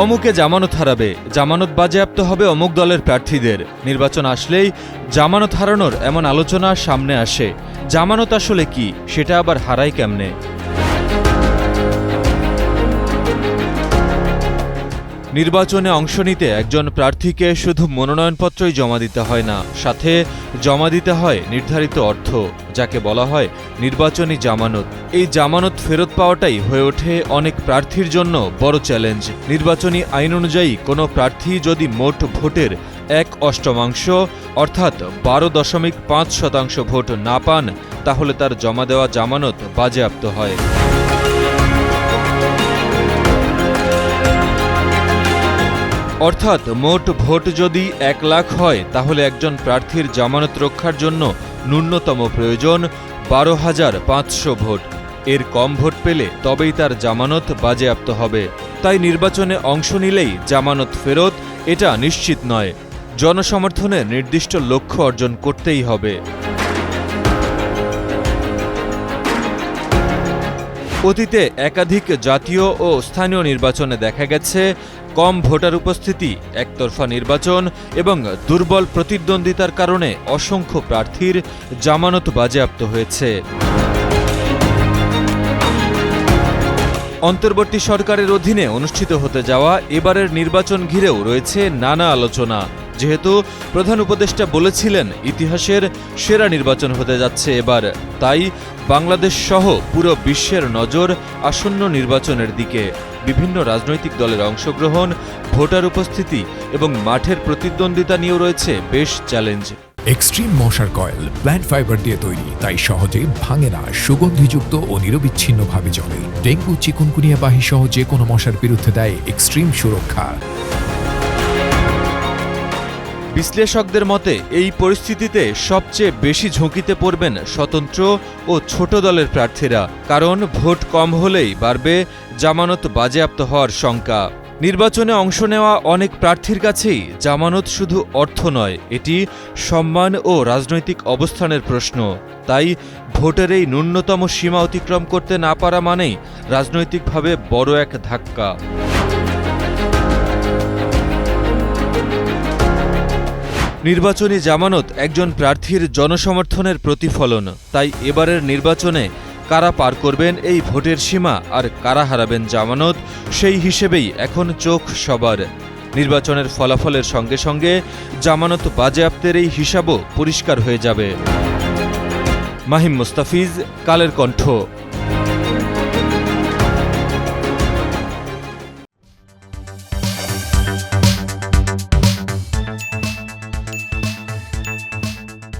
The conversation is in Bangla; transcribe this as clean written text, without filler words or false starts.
অমুকে জামানত হারাবে, জামানত বাজেয়াপ্ত হবে অমুক দলের প্রার্থীদের। নির্বাচন আসলেই জামানত হারানোর এমন আলোচনা সামনে আসে। জামানত আসলে কি, সেটা আবার হারায় কেমনে? নির্বাচনে অংশ নিতে একজন প্রার্থীকে শুধু মনোনয়নপত্রই জমা দিতে হয় না, সাথে জমা দিতে হয় নির্ধারিত অর্থ, যাকে বলা হয় নির্বাচনী জামানত। এই জামানত ফেরত পাওয়াটাই হয়ে ওঠে অনেক প্রার্থীর জন্য বড় চ্যালেঞ্জ। নির্বাচনী আইন অনুযায়ী কোনো প্রার্থী যদি মোট ভোটের 1/8 অর্থাৎ 12.5% ভোট না পান, তাহলে তার জমা দেওয়া জামানত বাজেয়াপ্ত হয়। অর্থাৎ মোট ভোট যদি 1 লাখ হয়, তাহলে একজন প্রার্থীর জামানত রক্ষার জন্য ন্যূনতম প্রয়োজন 12,500 ভোট। এর কম ভোট পেলে তবেই তার জামানত বাজেয়াপ্ত হবে। তাই নির্বাচনে অংশ নিলেই জামানত ফেরত, এটা নিশ্চিত নয়। জনসমর্থনের নির্দিষ্ট লক্ষ্য অর্জন করতেই হবে। অতীতে একাধিক জাতীয় ও স্থানীয় নির্বাচনে দেখা গেছে কম ভোটার উপস্থিতি, একতরফা নির্বাচন এবং দুর্বল প্রতিদ্বন্দ্বিতার কারণে অসংখ্য প্রার্থীর জামানত বাজেয়াপ্ত হয়েছে। অন্তর্বর্তী সরকারের অধীনে অনুষ্ঠিত হতে যাওয়া এবারের নির্বাচন ঘিরেও রয়েছে নানা আলোচনা। যেহেতু প্রধান উপদেষ্টা বলেছিলেন ইতিহাসের সেরা নির্বাচন হতে যাচ্ছে এবার, তাই বাংলাদেশ সহ পুরো বিশ্বের নজর আসন্ন নির্বাচনের দিকে। বিভিন্ন রাজনৈতিক দলের অংশগ্রহণ, ভোটার উপস্থিতি এবং মাঠের প্রতিদ্বন্দ্বিতা নিয়েও রয়েছে বেশ চ্যালেঞ্জ। এক্সট্রিম মশার কয়েল প্ল্যান্ট ফাইবার দিয়ে তৈরি, তাই সহজে ভাঙে না, সুগন্ধিযুক্ত ও নিরবিচ্ছিন্নভাবে জ্বলে। ডেঙ্গু, চিকুনগুনিয়া বাহি সহ যে কোনো মশার বিরুদ্ধে দেয় এক্সট্রিম সুরক্ষা। বিশ্লেষকদের মতে এই পরিস্থিতিতে সবচেয়ে বেশি ঝুঁকিতে পড়বেন স্বতন্ত্র ও ছোট দলের প্রার্থীরা, কারণ ভোট কম হলেই বাড়বে জামানত বাজেয়াপ্ত হওয়ার শঙ্কা। নির্বাচনে অংশ নেওয়া অনেক প্রার্থীর কাছেই জামানত শুধু অর্থ নয়, এটি সম্মান ও রাজনৈতিক অবস্থানের প্রশ্ন। তাই ভোটের এই ন্যূনতম সীমা অতিক্রম করতে না পারা মানেই রাজনৈতিকভাবে বড় এক ধাক্কা। নির্বাচনী জামানত একজন প্রার্থীর জনসমর্থনের প্রতিফলন। তাই এবারের নির্বাচনে কারা পার করবেন এই ভোটের সীমা আর কারা হারাবেন জামানত, সেই হিসেবেই এখন চোখ সবার। নির্বাচনের ফলাফলের সঙ্গে সঙ্গে জামানত বাজেয়াপ্তের এই হিসাবও পরিষ্কার হয়ে যাবে। মাহিম মুস্তাফিজ, কালের কণ্ঠ।